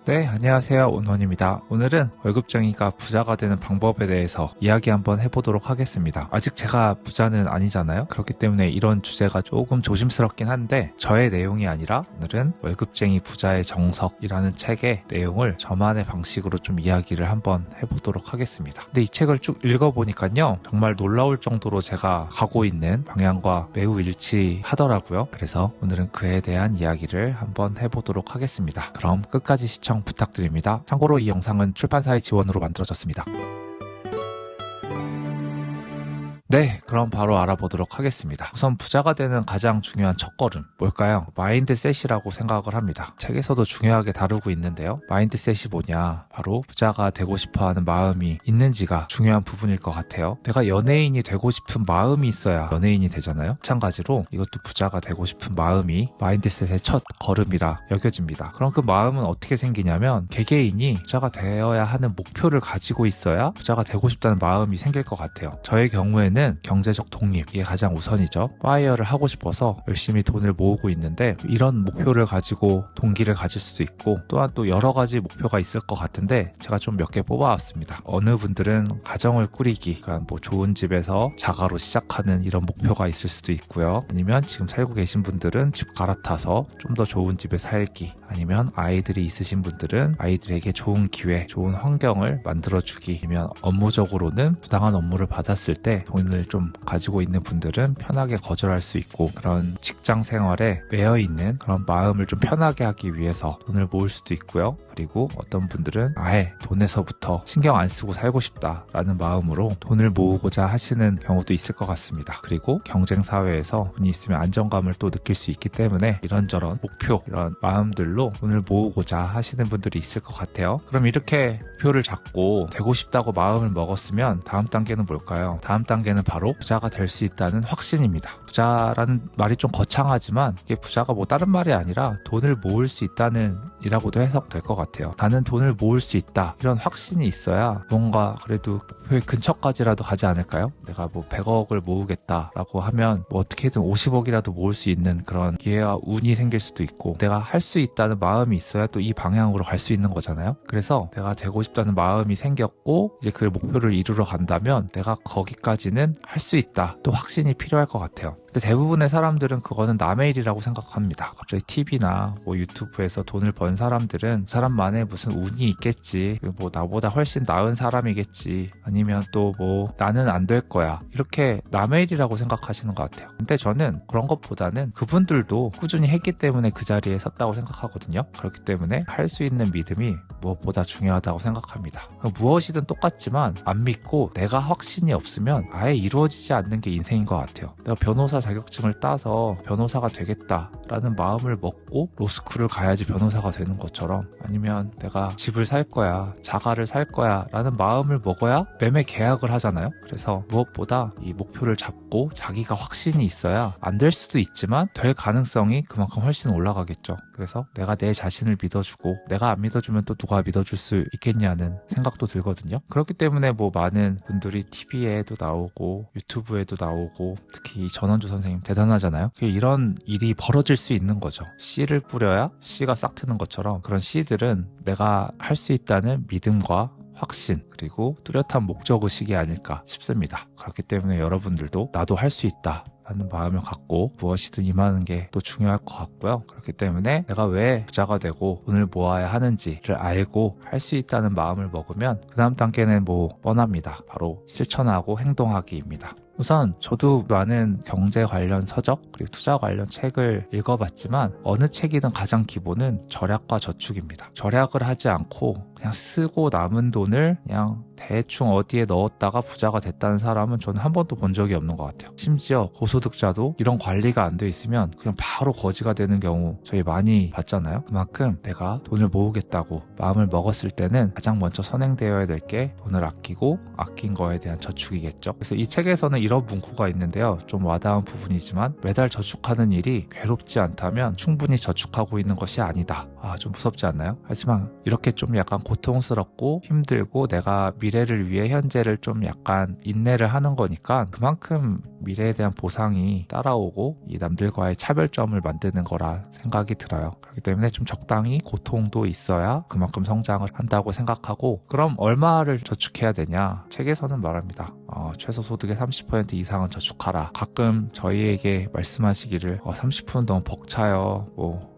네, 안녕하세요. 온원입니다. 오늘은 월급쟁이가 부자가 되는 방법에 대해서 이야기 한번 해보도록 하겠습니다. 아직 제가 부자는 아니잖아요. 그렇기 때문에 이런 주제가 조금 조심스럽긴 한데 저의 내용이 아니라 오늘은 월급쟁이 부자의 정석이라는 책의 내용을 저만의 방식으로 좀 이야기를 한번 해보도록 하겠습니다. 근데 이 책을 쭉 읽어보니까요, 정말 놀라울 정도로 제가 가고 있는 방향과 매우 일치하더라고요. 그래서 오늘은 그에 대한 이야기를 한번 해보도록 하겠습니다. 그럼 끝까지 시청 부탁드립니다. 참고로 이 영상은 출판사의 지원으로 만들어졌습니다. 네, 그럼 바로 알아보도록 하겠습니다. 우선 부자가 되는 가장 중요한 첫걸음, 뭘까요? 마인드셋이라고 생각을 합니다. 책에서도 중요하게 다루고 있는데요. 마인드셋이 뭐냐? 바로 부자가 되고 싶어하는 마음이 있는지가 중요한 부분일 것 같아요. 내가 연예인이 되고 싶은 마음이 있어야 연예인이 되잖아요. 마찬가지로 이것도 부자가 되고 싶은 마음이 마인드셋의 첫 걸음이라 여겨집니다. 그럼 그 마음은 어떻게 생기냐면 개개인이 부자가 되어야 하는 목표를 가지고 있어야 부자가 되고 싶다는 마음이 생길 것 같아요. 저의 경우에는 경제적 독립, 이게 가장 우선이죠. 파이어를 하고 싶어서 열심히 돈을 모으고 있는데 이런 목표를 가지고 동기를 가질 수도 있고 또한 또 여러 가지 목표가 있을 것 같은데 제가 좀 몇 개 뽑아왔습니다. 어느 분들은 가정을 꾸리기, 그러니까 뭐 좋은 집에서 자가로 시작하는 이런 목표가 있을 수도 있고요. 아니면 지금 살고 계신 분들은 집 갈아타서 좀 더 좋은 집에 살기, 아니면 아이들이 있으신 분들은 아이들에게 좋은 기회, 좋은 환경을 만들어주기, 아니면 업무적으로는 부당한 업무를 받았을 때 돈을 좀 가지고 있는 분들은 편하게 거절할 수 있고 그런 직장 생활에 매여 있는 그런 마음을 좀 편하게 하기 위해서 돈을 모을 수도 있고요. 그리고 어떤 분들은 아예 돈에서부터 신경 안 쓰고 살고 싶다라는 마음으로 돈을 모으고자 하시는 경우도 있을 것 같습니다. 그리고 경쟁 사회에서 돈이 있으면 안정감을 또 느낄 수 있기 때문에 이런저런 목표, 이런 마음들로 돈을 모으고자 하시는 분들이 있을 것 같아요. 그럼 이렇게 목표를 잡고 되고 싶다고 마음을 먹었으면 다음 단계는 뭘까요? 다음 단계는 바로 부자가 될 수 있다는 확신입니다. 부자라는 말이 좀 거창하지만 이게 부자가 뭐 다른 말이 아니라 돈을 모을 수 있다는 이라고도 해석될 것 같아요. 나는 돈을 모을 수 있다, 이런 확신이 있어야 뭔가 그래도 목표의 근처까지라도 가지 않을까요? 내가 뭐 100억을 모으겠다라고 하면 뭐 어떻게든 50억이라도 모을 수 있는 그런 기회와 운이 생길 수도 있고 내가 할 수 있다는 마음이 있어야 또 이 방향으로 갈 수 있는 거잖아요. 그래서 내가 되고 싶다는 마음이 생겼고 이제 그 목표를 이루러 간다면 내가 거기까지는 할 수 있다, 또 확신이 필요할 것 같아요. 근데 대부분의 사람들은 그거는 남의 일이라고 생각합니다. 갑자기 TV나 뭐 유튜브에서 돈을 번 사람들은 사람만의 무슨 운이 있겠지, 뭐 나보다 훨씬 나은 사람이겠지, 아니면 또 뭐 나는 안 될 거야, 이렇게 남의 일이라고 생각하시는 것 같아요. 근데 저는 그런 것보다는 그분들도 꾸준히 했기 때문에 그 자리에 섰다고 생각하거든요. 그렇기 때문에 할 수 있는 믿음이 무엇보다 중요하다고 생각합니다. 무엇이든 똑같지만 안 믿고 내가 확신이 없으면 아예 이루어지지 않는 게 인생인 것 같아요. 내가 변호사 자격증을 따서 변호사가 되겠다라는 마음을 먹고 로스쿨을 가야지 변호사가 되는 것처럼, 아니면 내가 집을 살 거야, 자가를 살 거야 라는 마음을 먹어야 매매 계약을 하잖아요. 그래서 무엇보다 이 목표를 잡고 자기가 확신이 있어야 안 될 수도 있지만 될 가능성이 그만큼 훨씬 올라가겠죠. 그래서 내가 내 자신을 믿어주고 내가 안 믿어주면 또 누가 믿어줄 수 있겠냐는 생각도 들거든요. 그렇기 때문에 뭐 많은 분들이 TV에도 나오고 유튜브에도 나오고 특히 전원주 선생님 대단하잖아요. 이런 일이 벌어질 수 있는 거죠. 씨를 뿌려야 씨가 싹 트는 것처럼 그런 씨들은 내가 할 수 있다는 믿음과 확신, 그리고 뚜렷한 목적의식이 아닐까 싶습니다. 그렇기 때문에 여러분들도 나도 할 수 있다 하는 마음을 갖고 무엇이든 임하는 게 또 중요할 것 같고요. 그렇기 때문에 내가 왜 부자가 되고 돈을 모아야 하는지를 알고 할 수 있다는 마음을 먹으면 그 다음 단계는 뭐 뻔합니다. 바로 실천하고 행동하기입니다. 우선 저도 많은 경제 관련 서적 그리고 투자 관련 책을 읽어봤지만 어느 책이든 가장 기본은 절약과 저축입니다. 절약을 하지 않고 그냥 쓰고 남은 돈을 그냥 대충 어디에 넣었다가 부자가 됐다는 사람은 저는 한 번도 본 적이 없는 것 같아요. 심지어 고소득자도 이런 관리가 안 돼 있으면 그냥 바로 거지가 되는 경우 저희 많이 봤잖아요. 그만큼 내가 돈을 모으겠다고 마음을 먹었을 때는 가장 먼저 선행되어야 될 게 돈을 아끼고 아낀 거에 대한 저축이겠죠. 그래서 이 책에서는 이런 문구가 있는데요. 좀 와닿은 부분이지만 매달 저축하는 일이 괴롭지 않다면 충분히 저축하고 있는 것이 아니다. 좀 무섭지 않나요? 하지만 이렇게 좀 약간 고통스럽고 힘들고 내가 미래를 위해 현재를 좀 약간 인내를 하는 거니까 그만큼 미래에 대한 보상이 따라오고 이 남들과의 차별점을 만드는 거라 생각이 들어요. 그렇기 때문에 좀 적당히 고통도 있어야 그만큼 성장을 한다고 생각하고, 그럼 얼마를 저축해야 되냐? 책에서는 말합니다. 최소 소득의 30% 이상은 저축하라. 가끔 저희에게 말씀하시기를 30%는 너무 벅차요.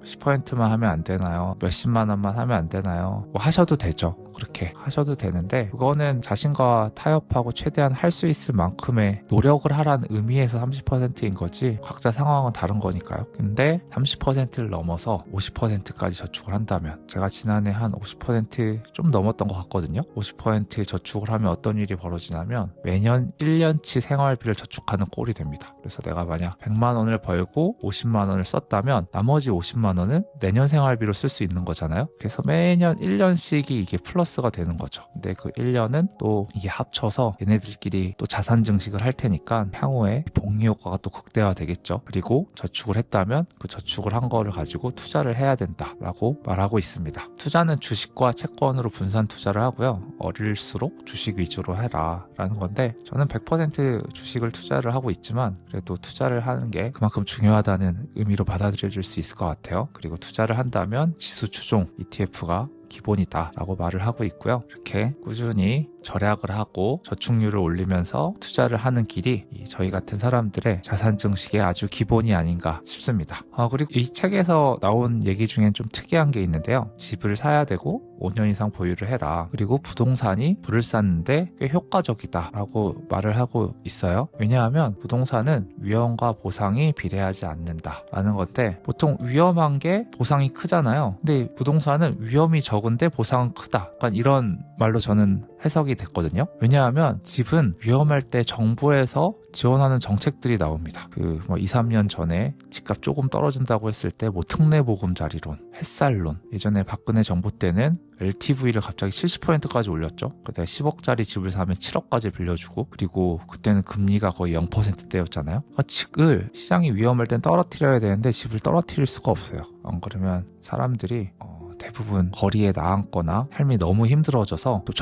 10%만 하면 안 되나요? 몇십만 원만 하면 안 되나요? 하셔도 되죠. 그렇게 하셔도 되는데 그거는 자신과 타협하고 최대한 할 수 있을 만큼의 노력을 하라는 의미에서 30%인 거지 각자 상황은 다른 거니까요. 근데 30%를 넘어서 50%까지 저축을 한다면, 제가 지난해 한 50% 좀 넘었던 것 같거든요. 50% 저축을 하면 어떤 일이 벌어지냐면 매년 1년치 생활비를 저축하는 꼴이 됩니다. 그래서 내가 만약 100만 원을 벌고 50만 원을 썼다면 나머지 50만 원은 내년 생활비로 쓸 수 있는 거잖아요. 그래서 매년 1년씩이 이게 플러스가 되는 거죠. 근데 그 1년은 또 이게 합쳐서 얘네들끼리 또 자산 증식을 할 테니까 향후에 복리 효과가 또 극대화 되겠죠. 그리고 저축을 했다면 그 저축을 한 거를 가지고 투자를 해야 된다라고 말하고 있습니다. 투자는 주식과 채권으로 분산 투자를 하고요. 어릴수록 주식 위주로 해라 라는 건데, 저는 100% 주식을 투자를 하고 있지만 그래도 투자를 하는 게 그만큼 중요하다는 의미로 받아들여질 수 있을 것 같아요. 그리고 투자를 한다면 지수 추종 ETF가 기본이다 라고 말을 하고 있고요. 이렇게 꾸준히 절약을 하고 저축률을 올리면서 투자를 하는 길이 저희 같은 사람들의 자산 증식의 아주 기본이 아닌가 싶습니다. 그리고 이 책에서 나온 얘기 중엔 좀 특이한 게 있는데요. 집을 사야 되고 5년 이상 보유를 해라. 그리고 부동산이 부를 쌓는데 꽤 효과적이다 라고 말을 하고 있어요. 왜냐하면 부동산은 위험과 보상이 비례하지 않는다 라는 건데, 보통 위험한 게 보상이 크잖아요. 근데 부동산은 위험이 적은데 보상은 크다, 약간 이런 말로 저는 해석이 됐거든요. 왜냐하면 집은 위험할 때 정부에서 지원하는 정책들이 나옵니다. 2, 3년 전에 집값 조금 떨어진다고 했을 때 특례보금자리론, 햇살론, 예전에 박근혜 정부 때는 LTV를 갑자기 70%까지 올렸죠. 그때 10억짜리 집을 사면 7억까지 빌려주고, 그리고 그때는 금리가 거의 0%대였잖아요. 집을 시장이 위험할 땐 떨어뜨려야 되는데 집을 떨어뜨릴 수가 없어요. 안 그러면 사람들이 대부분 거리에 나앉거나 삶이 너무 힘들어져서, 또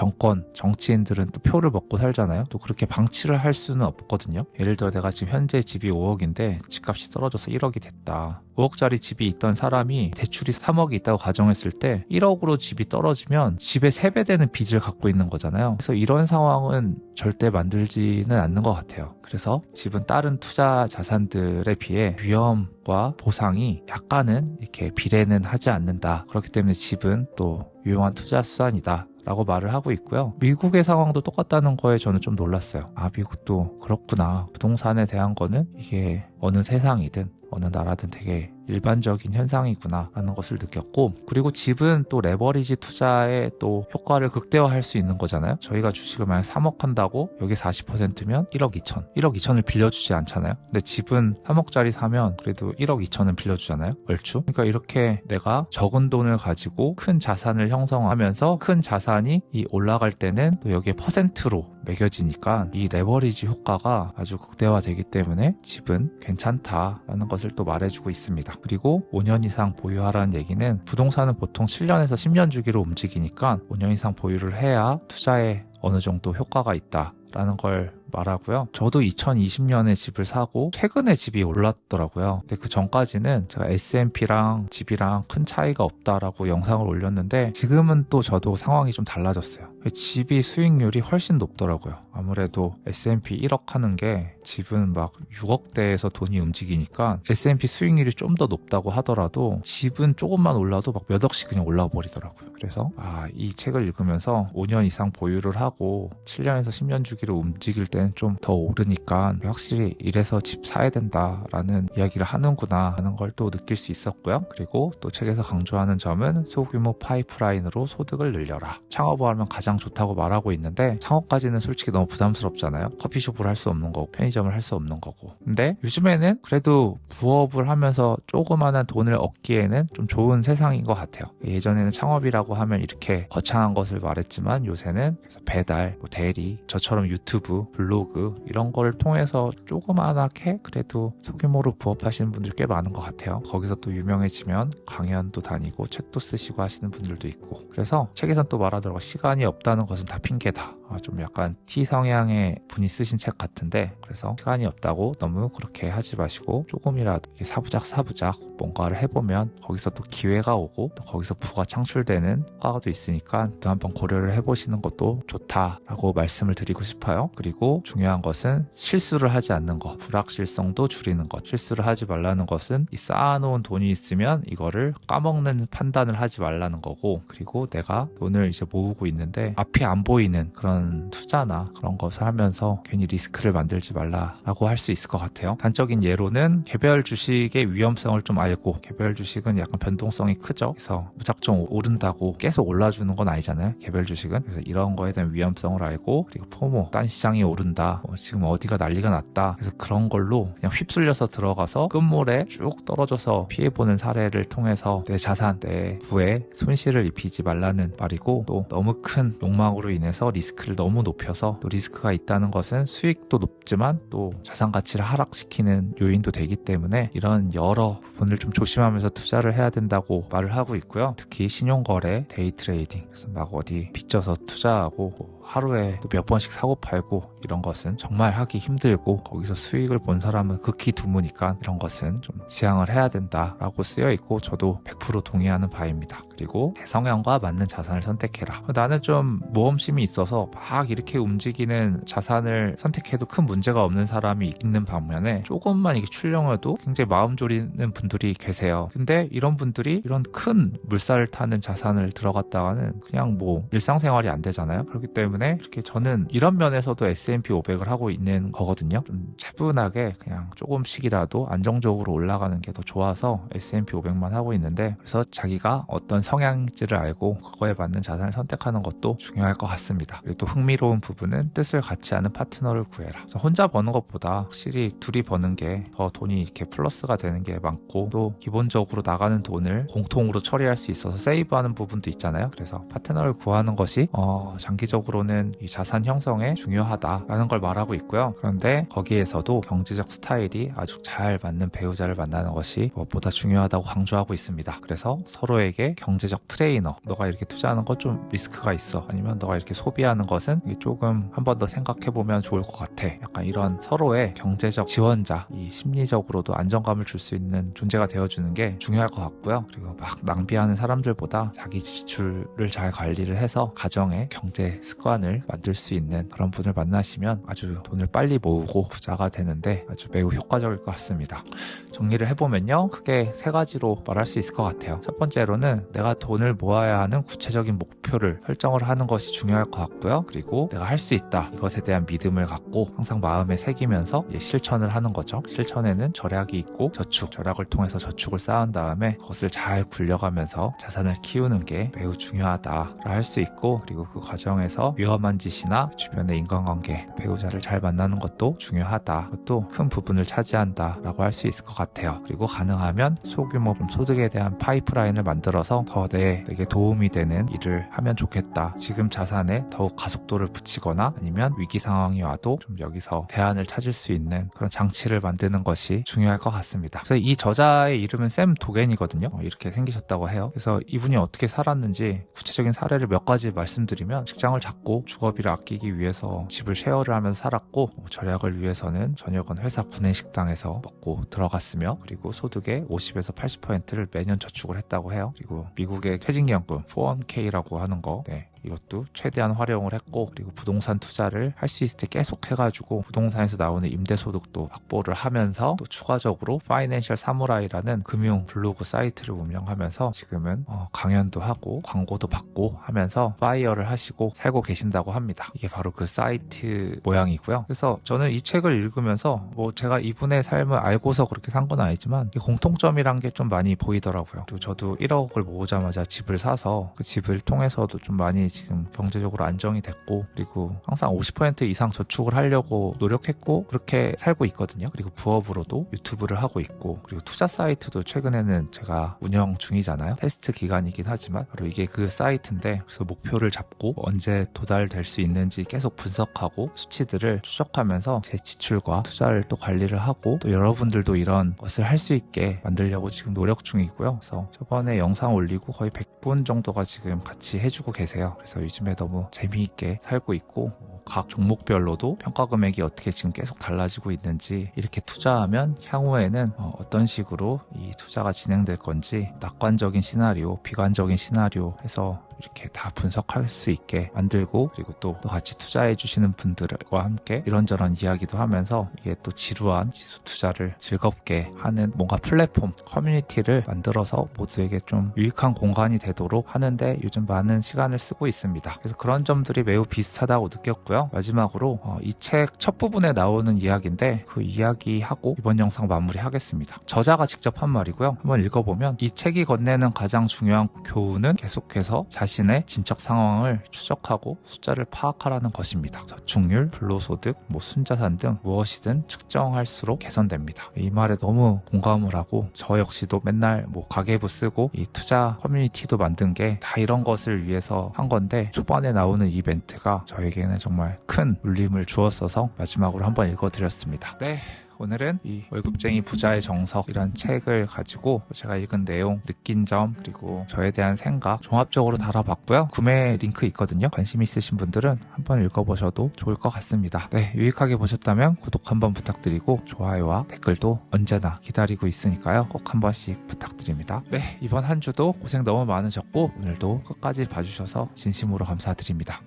정치인들은 또 표를 먹고 살잖아요. 또 그렇게 방치를 할 수는 없거든요. 예를 들어 내가 지금 현재 집이 5억인데 집값이 떨어져서 1억이 됐다. 5억짜리 집이 있던 사람이 대출이 3억이 있다고 가정했을 때 1억으로 집이 떨어지면 집의 3배 되는 빚을 갖고 있는 거잖아요. 그래서 이런 상황은 절대 만들지는 않는 것 같아요. 그래서 집은 다른 투자 자산들에 비해 위험과 보상이 약간은 이렇게 비례는 하지 않는다. 그렇기 때문에 집은 또 유용한 투자 수단이다 라고 말을 하고 있고요. 미국의 상황도 똑같다는 거에 저는 좀 놀랐어요. 미국도 그렇구나. 부동산에 대한 거는 이게 어느 세상이든 어느 나라든 되게 일반적인 현상이구나 라는 것을 느꼈고, 그리고 집은 또 레버리지 투자에 또 효과를 극대화할 수 있는 거잖아요. 저희가 주식을 만약 3억 한다고 여기 40%면 1억 2천 1억 2천을 빌려주지 않잖아요. 근데 집은 3억짜리 사면 그래도 1억 2천은 빌려주잖아요, 얼추. 그러니까 이렇게 내가 적은 돈을 가지고 큰 자산을 형성하면서 큰 자산이 올라갈 때는 또 여기에 퍼센트로 매겨지니까 이 레버리지 효과가 아주 극대화되기 때문에 집은 괜찮다라는 것을 또 말해주고 있습니다. 그리고 5년 이상 보유하라는 얘기는, 부동산은 보통 7년에서 10년 주기로 움직이니까 5년 이상 보유를 해야 투자에 어느 정도 효과가 있다라는 걸 말하고요. 저도 2020년에 집을 사고 최근에 집이 올랐더라고요. 근데 그 전까지는 제가 S&P랑 집이랑 큰 차이가 없다라고 영상을 올렸는데, 지금은 또 저도 상황이 좀 달라졌어요. 집이 수익률이 훨씬 높더라고요. 아무래도 S&P 1억 하는 게 집은 막 6억대에서 돈이 움직이니까 S&P 수익률이 좀 더 높다고 하더라도 집은 조금만 올라도 막 몇 억씩 그냥 올라와 버리더라고요. 그래서 이 책을 읽으면서 5년 이상 보유를 하고 7년에서 10년 주기로 움직일 때는 좀 더 오르니까 확실히 이래서 집 사야 된다라는 이야기를 하는구나 하는 걸 또 느낄 수 있었고요. 그리고 또 책에서 강조하는 점은 소규모 파이프라인으로 소득을 늘려라. 창업을 하면 가장 좋다고 말하고 있는데, 창업까지는 솔직히 너무 부담스럽잖아요. 커피숍을 할 수 없는 거고 편의점을 할 수 없는 거고. 근데 요즘에는 그래도 부업을 하면서 조그마한 돈을 얻기에는 좀 좋은 세상인 것 같아요. 예전에는 창업이라고 하면 이렇게 거창한 것을 말했지만 요새는 배달, 대리, 저처럼 유튜브, 블로그 이런 걸 통해서 조그만하게 그래도 소규모로 부업하시는 분들이 꽤 많은 것 같아요. 거기서 또 유명해지면 강연도 다니고 책도 쓰시고 하시는 분들도 있고, 그래서 책에선 또 말하더라고요. 시간이 없다는 것은 다 핑계다. 좀 약간 T 성향의 분이 쓰신 책 같은데, 그래서 시간이 없다고 너무 그렇게 하지 마시고 조금이라도 이렇게 사부작 뭔가를 해보면 거기서 또 기회가 오고 또 거기서 부가 창출되는 효과도 있으니까 또 한번 고려를 해보시는 것도 좋다라고 말씀을 드리고 싶어요. 그리고 중요한 것은 실수를 하지 않는 것, 불확실성도 줄이는 것. 실수를 하지 말라는 것은 이 쌓아놓은 돈이 있으면 이거를 까먹는 판단을 하지 말라는 거고, 그리고 내가 돈을 이제 모으고 있는데 앞이 안 보이는 그런 투자나 그런 것을 하면서 괜히 리스크를 만들지 말라라고 할 수 있을 것 같아요. 단적인 예로는 개별 주식의 위험성을 좀 알고, 개별 주식은 약간 변동성이 크죠. 그래서 무작정 오른다고 계속 올라주는 건 아니잖아요, 개별 주식은. 그래서 이런 거에 대한 위험성을 알고, 그리고 포모, 딴 시장이 오른다, 지금 어디가 난리가 났다, 그래서 그런 걸로 그냥 휩쓸려서 들어가서 끝물에 쭉 떨어져서 피해보는 사례를 통해서 내 자산, 내 부에 손실을 입히지 말라는 말이고, 또 너무 큰 욕망으로 인해서 리스크를 너무 높여서, 또 리스크가 있다는 것은 수익도 높지만 또 자산 가치를 하락시키는 요인도 되기 때문에 이런 여러 부분을 좀 조심하면서 투자를 해야 된다고 말을 하고 있고요. 특히 신용거래, 데이 트레이딩, 그래서 막 어디 빚져서 투자하고 하루에 몇 번씩 사고 팔고 이런 것은 정말 하기 힘들고, 거기서 수익을 본 사람은 극히 드무니까 이런 것은 좀 지양을 해야 된다라고 쓰여 있고, 저도 100% 동의하는 바입니다. 그리고 내 성향과 맞는 자산을 선택해라. 나는 좀 모험심이 있어서 막 이렇게 움직이는 자산을 선택해도 큰 문제가 없는 사람이 있는 반면에, 조금만 이게 출렁여도 굉장히 마음 졸이는 분들이 계세요. 근데 이런 분들이 이런 큰 물살을 타는 자산을 들어갔다가는 그냥 뭐 일상생활이 안 되잖아요. 그렇기 때문에 이렇게 저는 이런 면에서도 S&P 500을 하고 있는 거거든요. 좀 차분하게 그냥 조금씩이라도 안정적으로 올라가는 게 더 좋아서 S&P 500만 하고 있는데, 그래서 자기가 어떤 성향인지를 알고 그거에 맞는 자산을 선택하는 것도 중요할 것 같습니다. 그리고 또 흥미로운 부분은 뜻을 같이 하는 파트너를 구해라. 그래서 혼자 버는 것보다 확실히 둘이 버는 게 더 돈이 이렇게 플러스가 되는 게 많고, 또 기본적으로 나가는 돈을 공통으로 처리할 수 있어서 세이브하는 부분도 있잖아요. 그래서 파트너를 구하는 것이 장기적으로는 이 자산 형성에 중요하다라는 걸 말하고 있고요. 그런데 거기에서도 경제적 스타일이 아주 잘 맞는 배우자를 만나는 것이 무엇보다 중요하다고 강조하고 있습니다. 그래서 서로에게 경제적 트레이너, 너가 이렇게 투자하는 거 좀 리스크가 있어, 아니면 너가 이렇게 소비하는 것은 조금 한 번 더 생각해보면 좋을 것 같아, 약간 이런 서로의 경제적 지원자, 이 심리적으로도 안정감을 줄 수 있는 존재가 되어주는 게 중요할 것 같고요. 그리고 막 낭비하는 사람들보다 자기 지출을 잘 관리를 해서 가정의 경제 습관을 만들 수 있는 그런 분을 만나시면 아주 돈을 빨리 모으고 부자가 되는데 아주 매우 효과적일 것 같습니다. 정리를 해보면요, 크게 세 가지로 말할 수 있을 것 같아요. 첫 번째로는 내가 돈을 모아야 하는 구체적인 목표를 설정을 하는 것이 중요할 것 같고요. 그리고 내가 할 수 있다, 이것에 대한 믿음을 갖고 항상 마음에 새기면서 실천을 하는 거죠. 실천에는 절약이 있고 절약을 통해서 저축을 쌓은 다음에 그것을 잘 굴려가면서 자산을 키우는 게 매우 중요하다 할 수 있고, 그리고 그 과정에서 위험한 짓이나 주변의 인간관계, 배우자를 잘 만나는 것도 중요하다, 그것도 큰 부분을 차지한다 라고 할 수 있을 것 같아요. 그리고 가능하면 소규모 소득에 대한 파이프라인을 만들어서 더 내게 도움이 되는 일을 하면 좋겠다, 지금 자산에 더욱 가속도를 붙이거나 아니면 위기 상황이 와도 좀 여기서 대안을 찾을 수 있는 그런 장치를 만드는 것이 중요할 것 같습니다. 그래서 이 저자의 이름은 샘 도겐이거든요. 이렇게 생기셨다고 해요. 그래서 이분이 어떻게 살았는지 구체적인 사례를 몇 가지 말씀드리면, 직장을 잡고 주거비를 아끼기 위해서 집을 쉐어를 하면서 살았고, 절약을 위해서는 저녁은 회사 구내식당에서 먹고 들어갔으며, 그리고 소득의 50에서 80%를 매년 저축을 했다고 해요. 그리고 미국의 퇴직연금 401k라고 하는 거, 이것도 최대한 활용을 했고, 그리고 부동산 투자를 할 수 있을 때 계속 해가지고 부동산에서 나오는 임대소득도 확보를 하면서, 또 추가적으로 파이낸셜 사무라이라는 금융 블로그 사이트를 운영하면서 지금은 강연도 하고 광고도 받고 하면서 파이어를 하시고 살고 계신다고 합니다. 이게 바로 그 사이트 모양이고요. 그래서 저는 이 책을 읽으면서 제가 이분의 삶을 알고서 그렇게 산 건 아니지만 이 공통점이란 게 좀 많이 보이더라고요. 그리고 저도 1억을 모으자마자 집을 사서 그 집을 통해서도 좀 많이 많이 지금 경제적으로 안정이 됐고, 그리고 항상 50% 이상 저축을 하려고 노력했고 그렇게 살고 있거든요. 그리고 부업으로도 유튜브를 하고 있고, 그리고 투자 사이트도 최근에는 제가 운영 중이잖아요. 테스트 기간이긴 하지만 바로 이게 그 사이트인데, 그래서 목표를 잡고 언제 도달될 수 있는지 계속 분석하고 수치들을 추적하면서 제 지출과 투자를 또 관리를 하고, 또 여러분들도 이런 것을 할 수 있게 만들려고 지금 노력 중이고요. 그래서 저번에 영상 올리고 거의 100분 정도가 지금 같이 해주고 계세요. 그래서 요즘에 너무 재미있게 살고 있고, 각 종목별로도 평가 금액이 어떻게 지금 계속 달라지고 있는지, 이렇게 투자하면 향후에는 어떤 식으로 이 투자가 진행될 건지 낙관적인 시나리오, 비관적인 시나리오 해서 이렇게 다 분석할 수 있게 만들고, 그리고 또 같이 투자해 주시는 분들과 함께 이런저런 이야기도 하면서 이게 또 지루한 지수 투자를 즐겁게 하는 뭔가 플랫폼, 커뮤니티를 만들어서 모두에게 좀 유익한 공간이 되도록 하는데 요즘 많은 시간을 쓰고 있습니다. 그래서 그런 점들이 매우 비슷하다고 느꼈고요. 마지막으로 이 책 첫 부분에 나오는 이야기인데, 그 이야기하고 이번 영상 마무리하겠습니다. 저자가 직접 한 말이고요. 한번 읽어보면, 이 책이 건네는 가장 중요한 교훈은 계속해서 자신의 진척 상황을 추적하고 숫자를 파악하라는 것입니다. 저축률, 불로소득, 순자산 등 무엇이든 측정할수록 개선됩니다. 이 말에 너무 공감을 하고, 저 역시도 맨날 가계부 쓰고 이 투자 커뮤니티도 만든 게 다 이런 것을 위해서 한 건데, 초반에 나오는 이벤트가 저에게는 정말 큰 울림을 주었어서 마지막으로 한번 읽어드렸습니다. 네. 오늘은 이 월급쟁이 부자의 정석이란 책을 가지고 제가 읽은 내용, 느낀 점, 그리고 저에 대한 생각 종합적으로 달아봤고요. 구매 링크 있거든요. 관심 있으신 분들은 한번 읽어보셔도 좋을 것 같습니다. 네, 유익하게 보셨다면 구독 한번 부탁드리고, 좋아요와 댓글도 언제나 기다리고 있으니까요. 꼭 한 번씩 부탁드립니다. 네, 이번 한 주도 고생 너무 많으셨고 오늘도 끝까지 봐주셔서 진심으로 감사드립니다.